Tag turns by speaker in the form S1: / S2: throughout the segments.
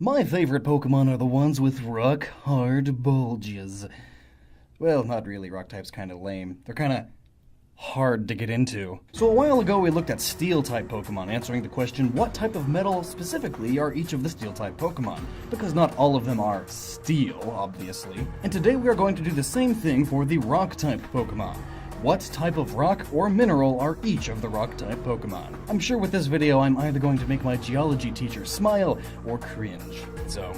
S1: My favorite Pokemon are the ones with rock-hard bulges. Well, not really. Rock type's kind of lame. They're kind of hard to get into. So a while ago we looked at Steel-type Pokemon, answering the question, what type of metal specifically are each of the Steel-type Pokemon? Because not all of them are steel, obviously. And today we are going to do the same thing for the Rock-type Pokemon. What type of rock or mineral are each of the rock-type Pokemon? I'm sure with this video I'm either going to make my geology teacher smile or cringe. So,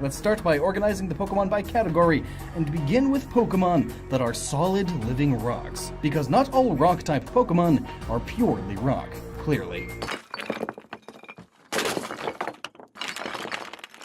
S1: let's start by organizing the Pokemon by category, and begin with Pokemon that are solid living rocks. Because not all rock-type Pokemon are purely rock, clearly.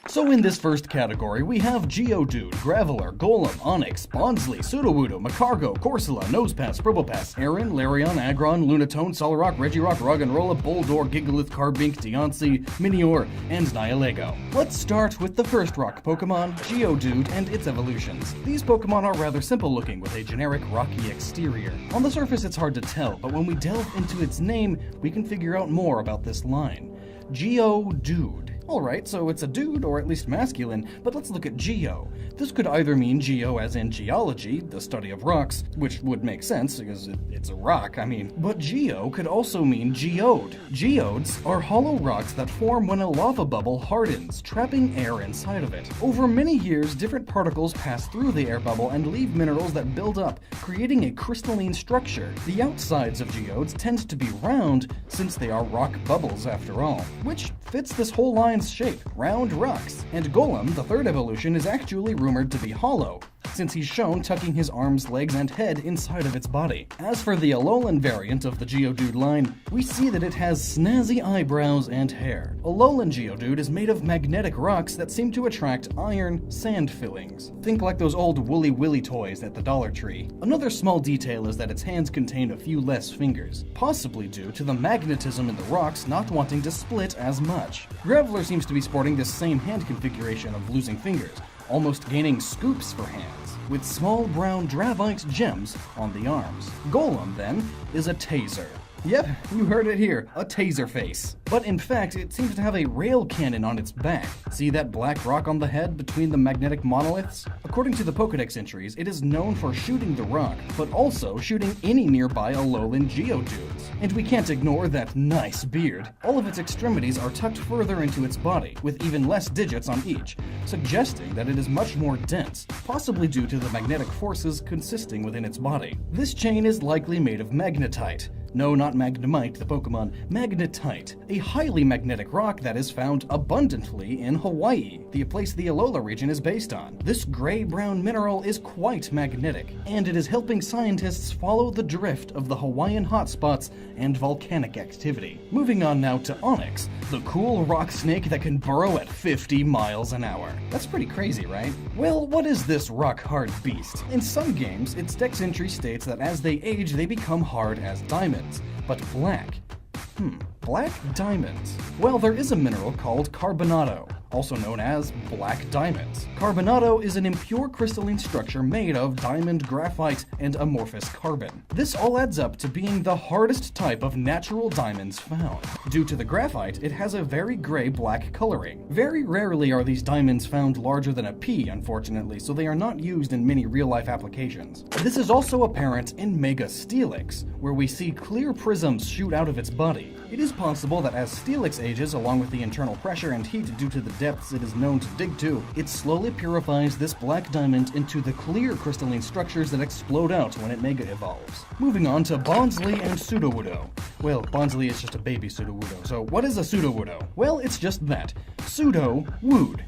S1: So in this first category, we have Geodude, Graveler, Golem, Onix, Bonsly, Sudowoodo, Macargo, Corsola, Nosepass, Probopass, Arent, Larion, Aggron, Lunatone, Solrock, Regirock, Roggenrola, Boldore, Gigalith, Carbink, Deontay, Minior, and Nihilego. Let's start with the first rock Pokemon, Geodude, and its evolutions. These Pokemon are rather simple looking with a generic rocky exterior. On the surface it's hard to tell, but when we delve into its name, we can figure out more about this line. Geodude. Alright, so it's a dude, or at least masculine, but let's look at Geo. This could either mean Geo as in geology, the study of rocks, which would make sense because it's a rock, but Geo could also mean geode. Geodes are hollow rocks that form when a lava bubble hardens, trapping air inside of it. Over many years, different particles pass through the air bubble and leave minerals that build up, creating a crystalline structure. The outsides of geodes tend to be round, since they are rock bubbles after all, which fits this whole line's shape, round rocks. And Golem, the third evolution, is actually rumored to be hollow, since he's shown tucking his arms, legs, and head inside of its body. As for the Alolan variant of the Geodude line, we see that it has snazzy eyebrows and hair. Alolan Geodude is made of magnetic rocks that seem to attract iron sand fillings. Think like those old Woolly Willy toys at the Dollar Tree. Another small detail is that its hands contain a few less fingers, possibly due to the magnetism in the rocks not wanting to split as much. Graveler seems to be sporting this same hand configuration of losing fingers, almost gaining scoops for hands, with small brown dravite gems on the arms. Golem, then, is a taser. Yep, you heard it here, a taser face. But in fact, it seems to have a rail cannon on its back. See that black rock on the head between the magnetic monoliths? According to the Pokedex entries, it is known for shooting the rock, but also shooting any nearby Alolan Geodudes. And we can't ignore that nice beard. All of its extremities are tucked further into its body, with even less digits on each, suggesting that it is much more dense, possibly due to the magnetic forces consisting within its body. This chain is likely made of magnetite. No, not Magnemite, the Pokemon. Magnetite, a highly magnetic rock that is found abundantly in Hawaii, the place the Alola region is based on. This gray-brown mineral is quite magnetic, and it is helping scientists follow the drift of the Hawaiian hotspots and volcanic activity. Moving on now to Onix, the cool rock snake that can burrow at 50 miles an hour. That's pretty crazy, right? Well, what is this rock-hard beast? In some games, its dex entry states that as they age, they become hard as diamonds. But black. Black diamonds. Well, there is a mineral called carbonado, also known as black diamonds. Carbonado is an impure crystalline structure made of diamond, graphite, and amorphous carbon. This all adds up to being the hardest type of natural diamonds found. Due to the graphite, it has a very gray-black coloring. Very rarely are these diamonds found larger than a pea, unfortunately, so they are not used in many real-life applications. This is also apparent in Mega Steelix, where we see clear prisms shoot out of its body. It is possible that as Steelix ages, along with the internal pressure and heat due to the depths it is known to dig to, it slowly purifies this black diamond into the clear crystalline structures that explode out when it mega evolves. Moving on to Bonsly and Sudowoodo. Well, Bonsly is just a baby Sudowoodo, so what is a Sudowoodo? Well, it's just that. Pseudo-wood.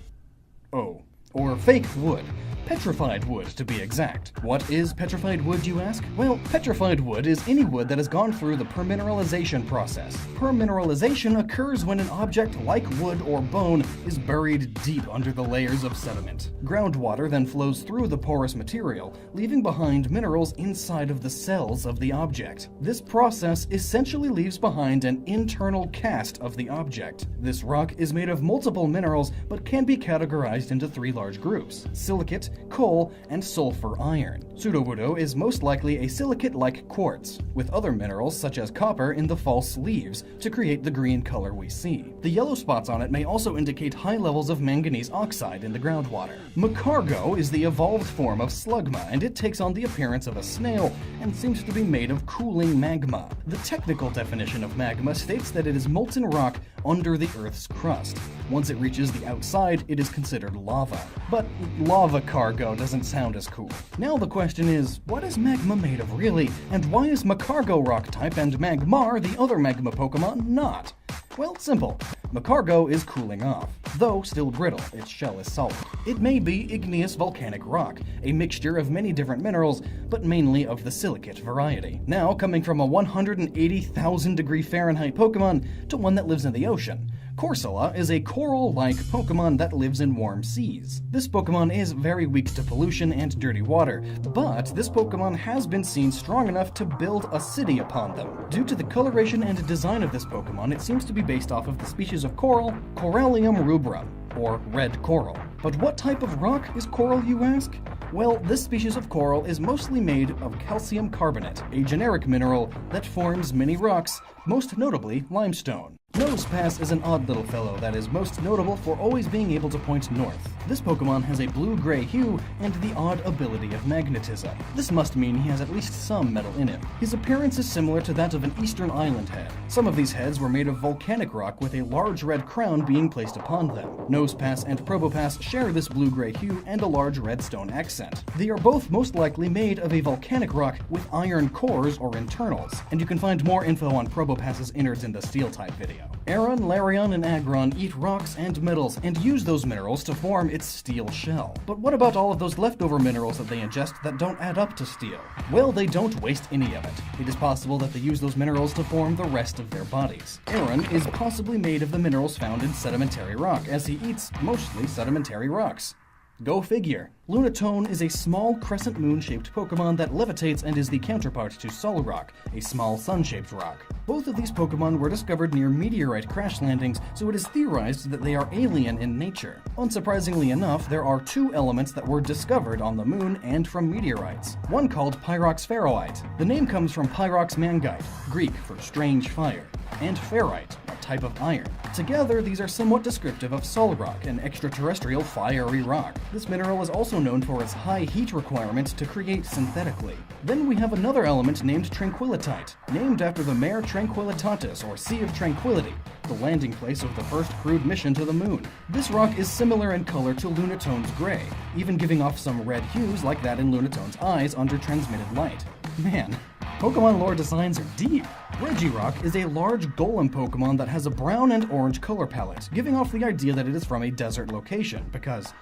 S1: Oh, or fake wood. Petrified wood, to be exact. What is petrified wood, you ask? Well, petrified wood is any wood that has gone through the permineralization process. Permineralization occurs when an object like wood or bone is buried deep under the layers of sediment. Groundwater then flows through the porous material, leaving behind minerals inside of the cells of the object. This process essentially leaves behind an internal cast of the object. This rock is made of multiple minerals, but can be categorized into three large groups: silicate, coal, and sulfur iron. Sudowoodo is most likely a silicate-like quartz, with other minerals such as copper in the false leaves to create the green color we see. The yellow spots on it may also indicate high levels of manganese oxide in the groundwater. Macargo is the evolved form of slugma, and it takes on the appearance of a snail and seems to be made of cooling magma. The technical definition of magma states that it is molten rock under the Earth's crust. Once it reaches the outside, it is considered lava. But lava cargo doesn't sound as cool. Now the question is, what is magma made of really? And why is Macargo rock type and Magmar, the other magma Pokemon, not? Well, it's simple. Macargo is cooling off. Though still brittle, its shell is solid. It may be igneous volcanic rock, a mixture of many different minerals, but mainly of the silicate variety. Now, coming from a 180,000 degree Fahrenheit Pokemon to one that lives in the ocean. Corsola is a coral-like Pokemon that lives in warm seas. This Pokemon is very weak to pollution and dirty water, but this Pokemon has been seen strong enough to build a city upon them. Due to the coloration and design of this Pokemon, it seems to be based off of the species of coral, Corallium rubrum, or red coral. But what type of rock is coral, you ask? Well, this species of coral is mostly made of calcium carbonate, a generic mineral that forms many rocks, most notably limestone. Nosepass is an odd little fellow that is most notable for always being able to point north. This Pokemon has a blue-gray hue and the odd ability of magnetism. This must mean he has at least some metal in him. His appearance is similar to that of an eastern island head. Some of these heads were made of volcanic rock with a large red crown being placed upon them. Nosepass and Probopass share this blue-gray hue and a large red stone accent. They are both most likely made of a volcanic rock with iron cores or internals, and you can find more info on Probopass's innards in the Steel-type video. Arent, Larion, and Aggron eat rocks and metals and use those minerals to form its steel shell. But what about all of those leftover minerals that they ingest that don't add up to steel? Well, they don't waste any of it. It is possible that they use those minerals to form the rest of their bodies. Arent is possibly made of the minerals found in sedimentary rock, as he eats mostly sedimentary rocks. Go figure. Lunatone is a small crescent moon-shaped Pokemon that levitates and is the counterpart to Solrock, a small sun-shaped rock. Both of these Pokemon were discovered near meteorite crash landings, so it is theorized that they are alien in nature. Unsurprisingly enough, there are two elements that were discovered on the moon and from meteorites. One called Pyrox ferroite. The name comes from Pyrox mangite, Greek for strange fire, and ferrite, a type of iron. Together, these are somewhat descriptive of Solrock, an extraterrestrial fiery rock. This mineral is also known for its high heat requirement to create synthetically. Then we have another element named Tranquilitite, named after the Mare Tranquillitatis, or Sea of Tranquility, the landing place of the first crewed mission to the moon. This rock is similar in color to Lunatone's gray, even giving off some red hues like that in Lunatone's eyes under transmitted light. Man, Pokemon lore designs are deep. Regirock is a large golem Pokemon that has a brown and orange color palette, giving off the idea that it is from a desert location, because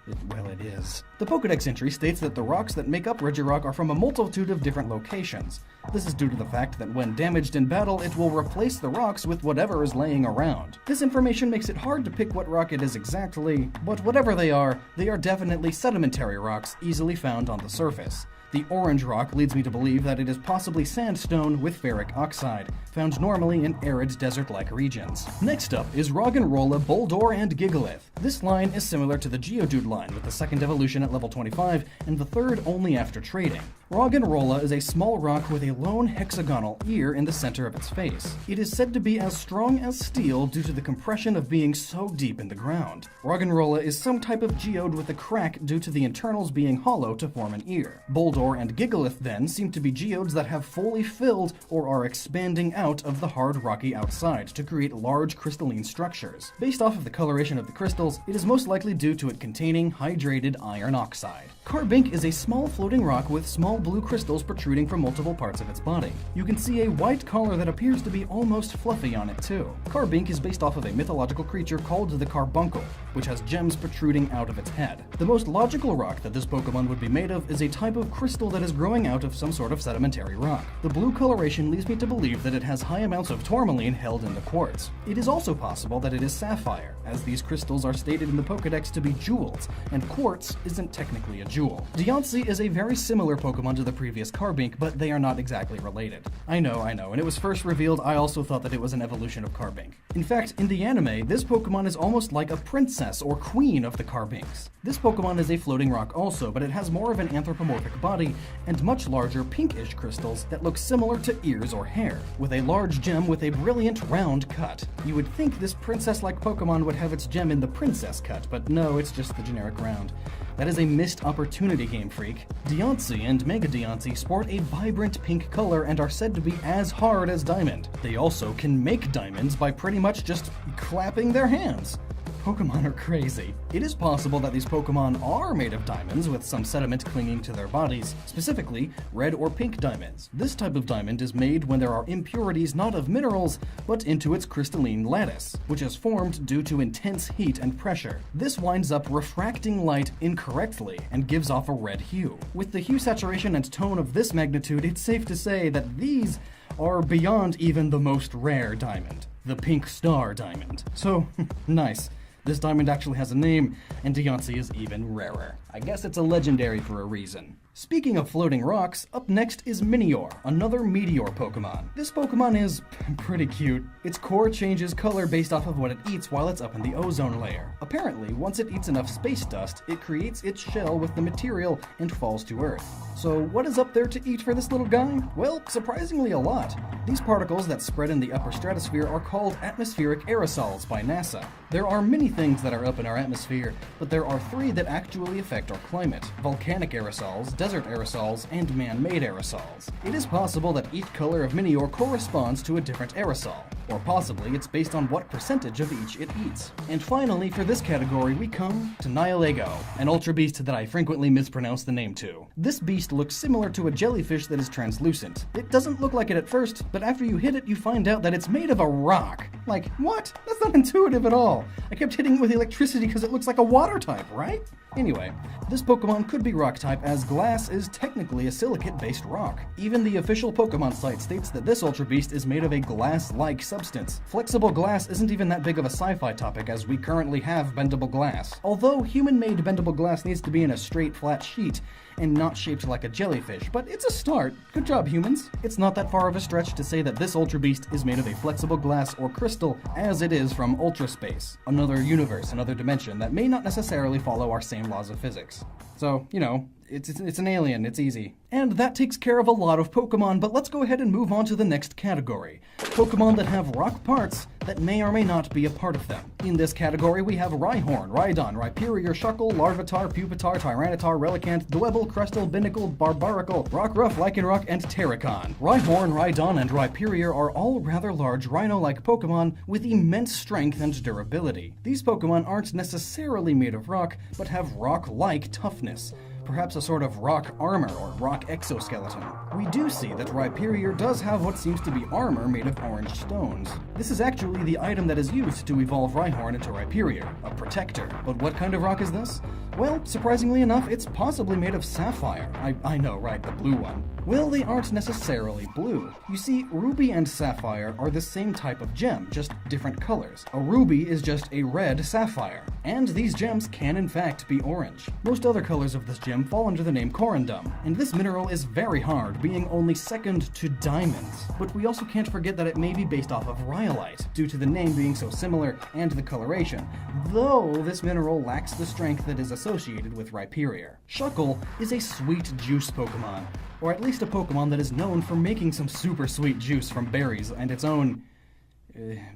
S1: it is. The Pokedex entry states that the rocks that make up Regirock are from a multitude of different locations. This is due to the fact that when damaged in battle, it will replace the rocks with whatever is laying around. This information makes it hard to pick what rock it is exactly, but whatever they are definitely sedimentary rocks easily found on the surface. The orange rock leads me to believe that it is possibly sandstone with ferric oxide, found normally in arid desert-like regions. Next up is Roggenrola, Boldore, and Gigalith. This line is similar to the Geodude line, with the second evolution at level 25, and the third only after trading. Roggenrola is a small rock with a lone hexagonal ear in the center of its face. It is said to be as strong as steel due to the compression of being so deep in the ground. Roggenrola is some type of geode with a crack due to the internals being hollow to form an ear. Boldore and Gigalith then seem to be geodes that have fully filled or are expanding out of the hard rocky outside to create large crystalline structures. Based off of the coloration of the crystals, it is most likely due to it containing hydrated iron oxide. Carbink is a small floating rock with small blue crystals protruding from multiple parts of its body. You can see a white collar that appears to be almost fluffy on it too. Carbink is based off of a mythological creature called the Carbuncle, which has gems protruding out of its head. The most logical rock that this Pokemon would be made of is a type of crystal that is growing out of some sort of sedimentary rock. The blue coloration leads me to believe that it has high amounts of tourmaline held in the quartz. It is also possible that it is sapphire, as these crystals are stated in the Pokedex to be jewels, and quartz isn't technically a jewel. Deontay is a very similar Pokemon to the previous Carbink, but they are not exactly related. I know, when it was first revealed, I also thought that it was an evolution of Carbink. In fact, in the anime, this Pokemon is almost like a princess princess or queen of the Carbinks. This Pokemon is a floating rock also, but it has more of an anthropomorphic body and much larger pinkish crystals that look similar to ears or hair, with a large gem with a brilliant round cut. You would think this princess-like Pokemon would have its gem in the princess cut, but no, it's just the generic round. That is a missed opportunity, Game Freak. Deontay and Mega Deontay sport a vibrant pink color and are said to be as hard as diamond. They also can make diamonds by pretty much just clapping their hands. Pokemon are crazy. It is possible that these Pokemon are made of diamonds with some sediment clinging to their bodies, specifically red or pink diamonds. This type of diamond is made when there are impurities not of minerals, but into its crystalline lattice, which is formed due to intense heat and pressure. This winds up refracting light incorrectly and gives off a red hue. With the hue saturation and tone of this magnitude, it's safe to say that these are beyond even the most rare diamond, the Pink Star Diamond. So, nice. This diamond actually has a name, and Deontay is even rarer. I guess it's a legendary for a reason. Speaking of floating rocks, up next is Minior, another meteor Pokemon. This Pokemon is pretty cute. Its core changes color based off of what it eats while it's up in the ozone layer. Apparently, once it eats enough space dust, it creates its shell with the material and falls to Earth. So what is up there to eat for this little guy? Well, surprisingly a lot. These particles that spread in the upper stratosphere are called atmospheric aerosols by NASA. There are many things that are up in our atmosphere, but there are 3 that actually affect our climate: volcanic aerosols, desert aerosols, and man-made aerosols. It is possible that each color of Minior corresponds to a different aerosol, or possibly it's based on what percentage of each it eats. And finally, for this category, we come to Nihilego, an ultra beast that I frequently mispronounce the name to. This beast looks similar to a jellyfish that is translucent. It doesn't look like it at first, but after you hit it, you find out that it's made of a rock. Like, what? That's not intuitive at all. I kept hitting it with electricity because it looks like a water type, right? Anyway, this Pokemon could be rock type, as glass is technically a silicate-based rock. Even the official Pokemon site states that this Ultra Beast is made of a glass-like substance. Flexible glass isn't even that big of a sci-fi topic, as we currently have bendable glass. Although human-made bendable glass needs to be in a straight, flat sheet, and not shaped like a jellyfish, but it's a start. Good job, humans. It's not that far of a stretch to say that this Ultra Beast is made of a flexible glass or crystal, as it is from Ultra Space, another universe, another dimension that may not necessarily follow our same laws of physics. So, you know, it's an alien, it's easy. And that takes care of a lot of Pokemon, but let's go ahead and move on to the next category. Pokemon that have rock parts that may or may not be a part of them. In this category, we have Rhyhorn, Rhydon, Rhyperior, Shuckle, Larvitar, Pupitar, Tyranitar, Relicanth, Dwebble, Crustle, Binacle, Barbaracle, Rockruff, Lycanroc, and Terracon. Rhyhorn, Rhydon, and Rhyperior are all rather large rhino-like Pokemon with immense strength and durability. These Pokemon aren't necessarily made of rock, but have rock-like toughness. Perhaps a sort of rock armor or rock exoskeleton. We do see that Rhyperior does have what seems to be armor made of orange stones. This is actually the item that is used to evolve Rhyhorn into Rhyperior, a protector. But what kind of rock is this? Well, surprisingly enough, it's possibly made of sapphire. I know, right, the blue one. Well, they aren't necessarily blue. You see, ruby and sapphire are the same type of gem, just different colors. A ruby is just a red sapphire, and these gems can in fact be orange. Most other colors of this gem fall under the name corundum, and this mineral is very hard, being only second to diamonds. But we also can't forget that it may be based off of rhyolite, due to the name being so similar and the coloration, though this mineral lacks the strength that is associated with Rhyperior. Shuckle is a sweet juice Pokemon, or at least a Pokemon that is known for making some super sweet juice from berries and its own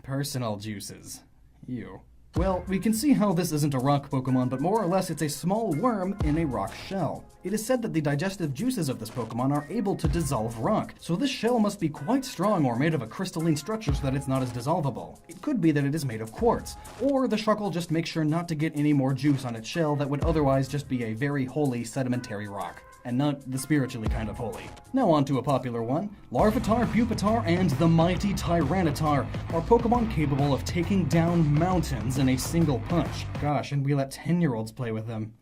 S1: personal juices. Ew. Well, we can see how this isn't a rock Pokemon, but more or less it's a small worm in a rock shell. It is said that the digestive juices of this Pokemon are able to dissolve rock, so this shell must be quite strong or made of a crystalline structure so that it's not as dissolvable. It could be that it is made of quartz, or the Shuckle just makes sure not to get any more juice on its shell that would otherwise just be a very holy sedimentary rock. And not the spiritually kind of holy. Now on to a popular one. Larvitar, Pupitar, and the mighty Tyranitar are Pokemon capable of taking down mountains in a single punch. Gosh, and we let 10-year-olds play with them.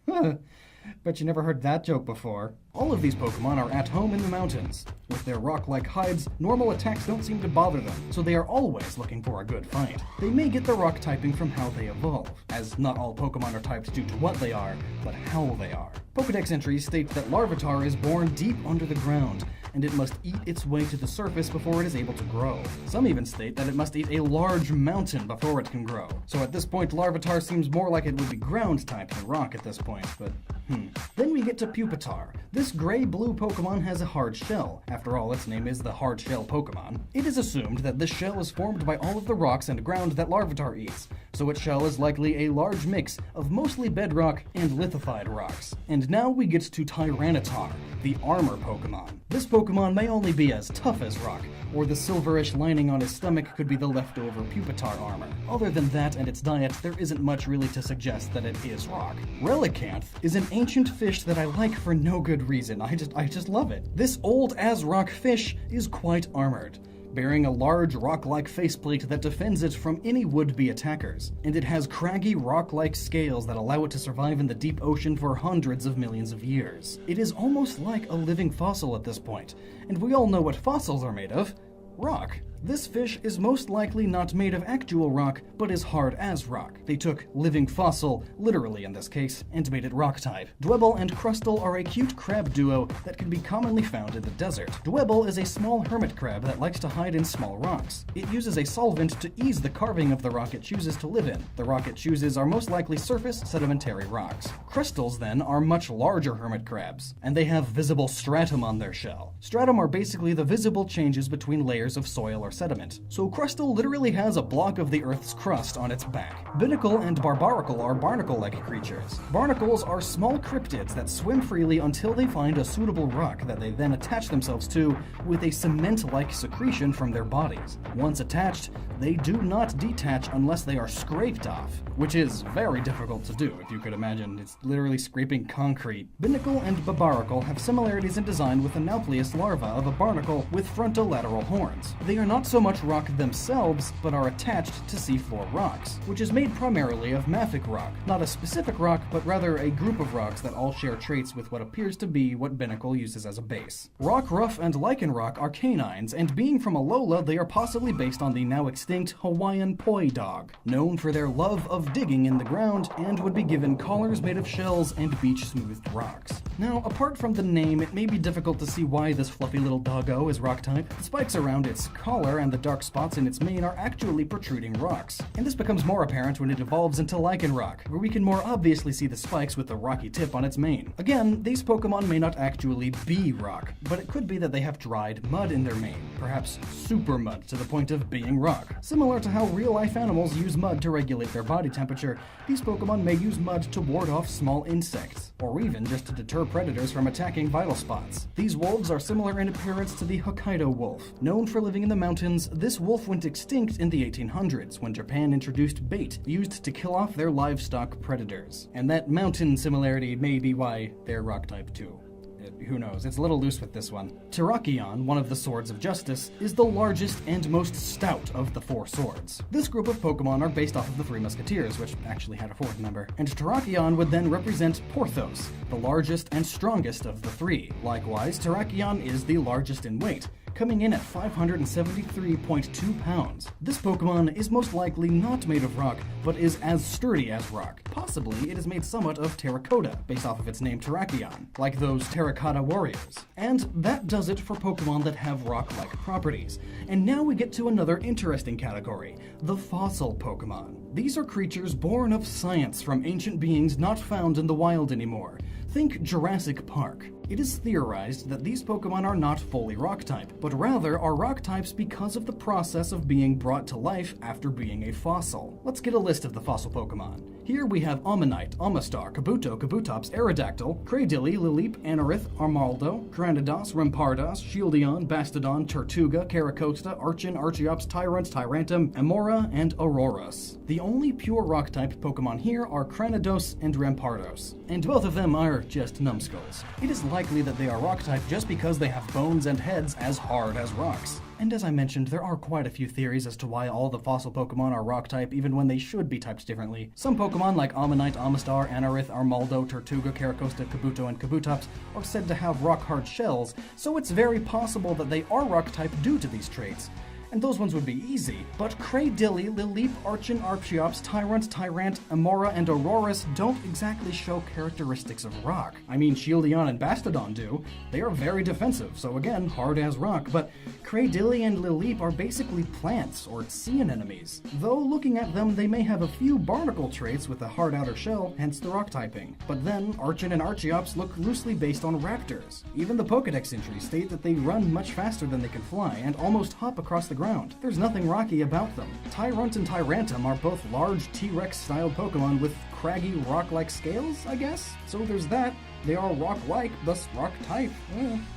S1: Bet you never heard that joke before. All of these Pokemon are at home in the mountains. With their rock-like hides, normal attacks don't seem to bother them, so they are always looking for a good fight. They may get the rock typing from how they evolve, as not all Pokemon are typed due to what they are, but how they are. Pokedex entries state that Larvitar is born deep under the ground, and it must eat its way to the surface before it is able to grow. Some even state that it must eat a large mountain before it can grow. So at this point, Larvitar seems more like it would be ground-type than rock at this point, but Then we get to Pupitar. This gray-blue Pokemon has a hard shell. After all, its name is the hard shell Pokemon. It is assumed that this shell is formed by all of the rocks and ground that Larvitar eats, so its shell is likely a large mix of mostly bedrock and lithified rocks. And now we get to Tyranitar, the armor Pokemon. This Pokemon may only be as tough as rock, or the silverish lining on his stomach could be the leftover Pupitar armor. Other than that and its diet, there isn't much really to suggest that it is rock. Relicanth is an ancient fish that I like for no good reason. I just love it. This old-as-rock fish is quite armored, bearing a large rock-like faceplate that defends it from any would-be attackers. And it has craggy rock-like scales that allow it to survive in the deep ocean for hundreds of millions of years. It is almost like a living fossil at this point, and we all know what fossils are made of: rock. This fish is most likely not made of actual rock, but is hard as rock. They took living fossil, literally in this case, and made it rock type. Dwebble and Crustle are a cute crab duo that can be commonly found in the desert. Dwebble is a small hermit crab that likes to hide in small rocks. It uses a solvent to ease the carving of the rock it chooses to live in. The rock it chooses are most likely surface sedimentary rocks. Crustals, then, are much larger hermit crabs, and they have visible stratum on their shell. Stratum are basically the visible changes between layers of soil or sediment. So Crustal literally has a block of the Earth's crust on its back. Binacle and Barbaracle are barnacle-like creatures. Barnacles are small cryptids that swim freely until they find a suitable rock that they then attach themselves to with a cement-like secretion from their bodies. Once attached, they do not detach unless they are scraped off, which is very difficult to do, if you could imagine. It's literally scraping concrete. Binacle and Barbaracle have similarities in design with the Nauplius larva of a barnacle with frontolateral horns. They are not so much rock themselves, but are attached to seafloor rocks, which is made primarily of mafic rock. Not a specific rock, but rather a group of rocks that all share traits with what appears to be what Binacle uses as a base. Rockruff and Lycanroc are canines, and being from Alola, they are possibly based on the now extinct Hawaiian poi dog, known for their love of digging in the ground, and would be given collars made of shells and beach-smoothed rocks. Now, apart from the name, it may be difficult to see why this fluffy little doggo is rock-type. The spikes around its collar and the dark spots in its mane are actually protruding rocks. And this becomes more apparent when it evolves into Lycanroc, where we can more obviously see the spikes with the rocky tip on its mane. Again, these Pokemon may not actually be rock, but it could be that they have dried mud in their mane, perhaps super mud to the point of being rock. Similar to how real-life animals use mud to regulate their body temperature, these Pokemon may use mud to ward off small insects, or even just to deter predators from attacking vital spots. These wolves are similar in appearance to the Hokkaido wolf. Known for living in the mountains, this wolf went extinct in the 1800s when Japan introduced bait used to kill off their livestock predators. And that mountain similarity may be why they're rock type too. Who knows? It's a little loose with this one. Terrakion, one of the Swords of Justice, is the largest and most stout of the four swords. This group of Pokemon are based off of the Three Musketeers, which actually had a fourth member, and Terrakion would then represent Porthos, the largest and strongest of the three. Likewise, Terrakion is the largest in weight, coming in at 573.2 pounds. This Pokemon is most likely not made of rock, but is as sturdy as rock. Possibly, it is made somewhat of terracotta, based off of its name Terrakion, like those terracotta warriors. And that does it for Pokemon that have rock-like properties. And now we get to another interesting category, the fossil Pokemon. These are creatures born of science from ancient beings not found in the wild anymore. Think Jurassic Park. It is theorized that these Pokemon are not fully rock-type, but rather are rock-types because of the process of being brought to life after being a fossil. Let's get a list of the fossil Pokemon. Here we have Ammonite, Amistar, Kabuto, Kabutops, Aerodactyl, Cradily, Lileep, Anorith, Armaldo, Granados, Rampardos, Shieldon, Bastodon, Tortuga, Caracosta, Archon, Archeops, Tyrant, Tyrantum, Amora, and Aurorus. The only pure rock-type Pokemon here are Granados and Rampardos, and both of them are just numbskulls. It is likely that they are rock-type just because they have bones and heads as hard as rocks. And as I mentioned, there are quite a few theories as to why all the fossil Pokemon are rock-type even when they should be typed differently. Some Pokemon like Ammonite, Amistar, Anorith, Armaldo, Tortuga, Caracosta, Kabuto, and Kabutops are said to have rock-hard shells, so it's very possible that they are rock-type due to these traits. and those ones would be easy. But Craydilly, Lilip, Archon, Archeops, Tyrant, Amora, and Aurorus don't exactly show characteristics of rock. I mean, Shieldon and Bastodon do. They are very defensive, so again, hard as rock, but Craydilly and Lilip are basically plants or sea anemones. Though looking at them, they may have a few barnacle traits with a hard outer shell, hence the rock typing. But then, Archon and Archeops look loosely based on raptors. Even the Pokedex entries state that they run much faster than they can fly and almost hop across the ground. There's nothing rocky about them. Tyrunt and Tyrantum are both large T-Rex styled Pokemon with craggy rock-like scales, I guess? So there's that. They are rock-like, thus rock-type.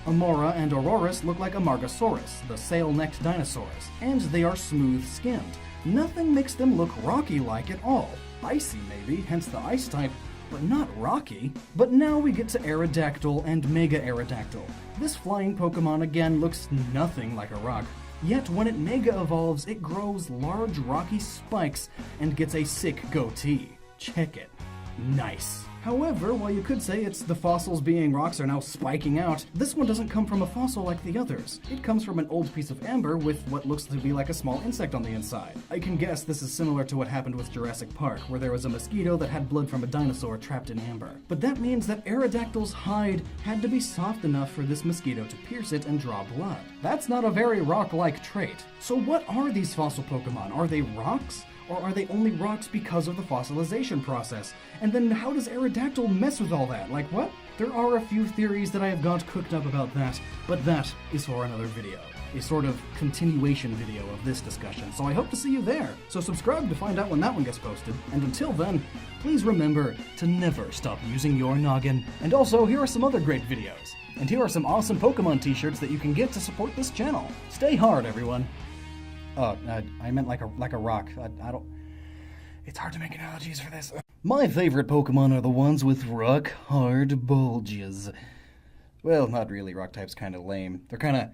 S1: Amora and Aurorus look like Amargasaurus, the sail-necked dinosaurs, and they are smooth-skinned. Nothing makes them look rocky-like at all. Icy maybe, hence the ice type, but not rocky. But now we get to Aerodactyl and Mega Aerodactyl. This flying Pokemon again looks nothing like a rock. Yet when it Mega evolves, it grows large rocky spikes and gets a sick goatee. Check it. Nice. However, while you could say it's the fossils being rocks are now spiking out, this one doesn't come from a fossil like the others. It comes from an old piece of amber with what looks to be like a small insect on the inside. I can guess this is similar to what happened with Jurassic Park, where there was a mosquito that had blood from a dinosaur trapped in amber. But that means that Aerodactyl's hide had to be soft enough for this mosquito to pierce it and draw blood. That's not a very rock-like trait. So what are these fossil Pokemon? Are they rocks? Or are they only rocks because of the fossilization process? And then how does Aerodactyl mess with all that? Like what? There are a few theories that I have got cooked up about that, but that is for another video. A sort of continuation video of this discussion, so I hope to see you there. So subscribe to find out when that one gets posted, and until then, please remember to never stop using your noggin. And also, here are some other great videos. And here are some awesome Pokemon t-shirts that you can get to support this channel. Stay hard, everyone. I meant like a rock. I don't... It's hard to make analogies for this. My favorite Pokemon are the ones with rock-hard bulges. Well, not really. Rock type's kind of lame. They're kind of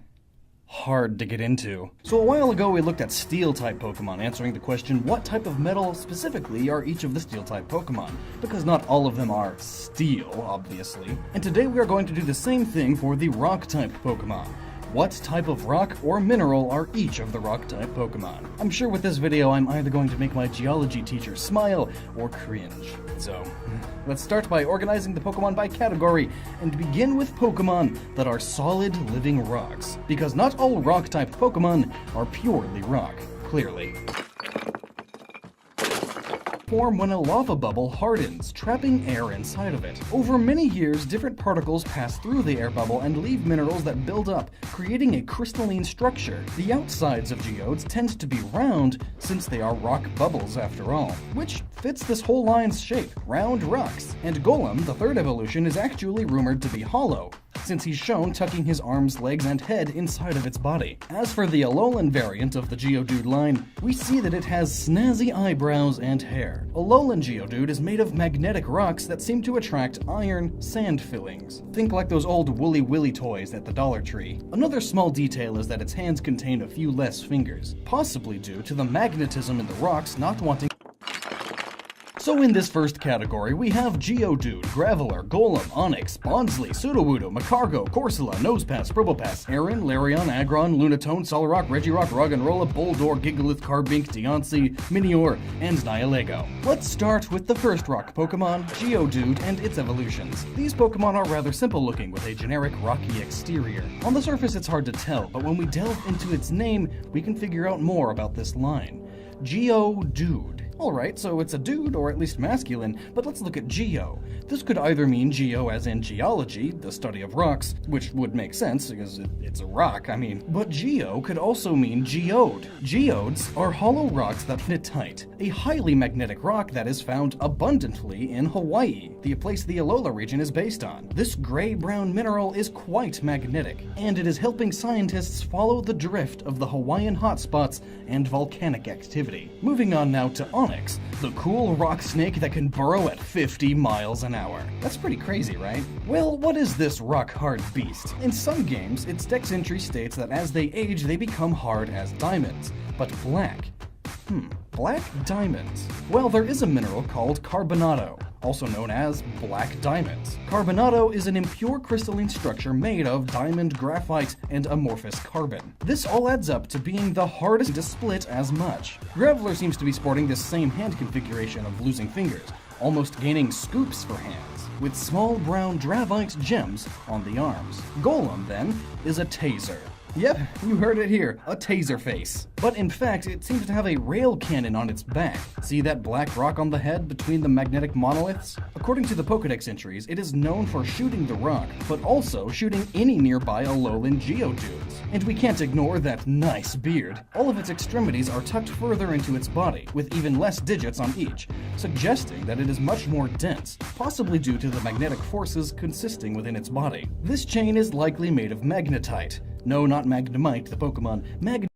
S1: hard to get into. So a while ago we looked at Steel-type Pokemon, answering the question, what type of metal specifically are each of the Steel-type Pokemon? Because not all of them are steel, obviously. And today we are going to do the same thing for the Rock-type Pokemon. What type of rock or mineral are each of the rock-type Pokemon? I'm sure with this video I'm either going to make my geology teacher smile or cringe. So, let's start by organizing the Pokemon by category, and begin with Pokemon that are solid living rocks. Because not all rock-type Pokemon are purely rock, clearly. Form when a lava bubble hardens, trapping air inside of it. Over many years, different particles pass through the air bubble and leave minerals that build up, creating a crystalline structure. The outsides of geodes tend to be round, since they are rock bubbles after all, which fits this whole line's shape, round rocks. And Golem, the third evolution, is actually rumored to be hollow, since he's shown tucking his arms, legs, and head inside of its body. As for the Alolan variant of the Geodude line, we see that it has snazzy eyebrows and hair. Alolan Geodude is made of magnetic rocks that seem to attract iron sand fillings. Think like those old Woolly Willy toys at the Dollar Tree. Another small detail is that its hands contain a few less fingers, possibly due to the magnetism in the rocks not wanting. So in this first category, we have Geodude, Graveler, Golem, Onix, Bonsly, Sudowoodo, Macargo, Corsola, Nosepass, Probopass, Arent, Larion, Aggron, Lunatone, Solrock, Regirock, Roggenrola, Boldore, Gigalith, Carbink, Deontay, Minior, and Nihilego. Let's start with the first rock Pokemon, Geodude, and its evolutions. These Pokemon are rather simple looking with a generic rocky exterior. On the surface it's hard to tell, but when we delve into its name, we can figure out more about this line. Geodude. Alright, so it's a dude, or at least masculine, but let's look at Geo. This could either mean Geo as in geology, the study of rocks, which would make sense, because it's a rock, but Geo could also mean geode. Geodes are hollow rocks that fit tight, a highly magnetic rock that is found abundantly in Hawaii, the place the Alola region is based on. This gray-brown mineral is quite magnetic, and it is helping scientists follow the drift of the Hawaiian hotspots and volcanic activity. Moving on now to Onix, the cool rock snake that can burrow at 50 miles an hour. That's pretty crazy, right? Well, what is this rock-hard beast? In some games, its dex entry states that as they age, they become hard as diamonds, but black. Black diamonds. Well, there is a mineral called Carbonado. also known as black diamonds. Carbonado is an impure crystalline structure made of diamond, graphite, and amorphous carbon. This all adds up to being the hardest to split as much. Graveler seems to be sporting this same hand configuration of losing fingers, almost gaining scoops for hands, with small brown dravite gems on the arms. Golem, then, is a taser. Yep, you heard it here, a taser face. But in fact, it seems to have a rail cannon on its back. See that black rock on the head between the magnetic monoliths? According to the Pokedex entries, it is known for shooting the rock, but also shooting any nearby Alolan Geodudes. And we can't ignore that nice beard. All of its extremities are tucked further into its body, with even less digits on each, suggesting that it is much more dense, possibly due to the magnetic forces consisting within its body. This chain is likely made of magnetite. No, not Magnemite, the Pokemon.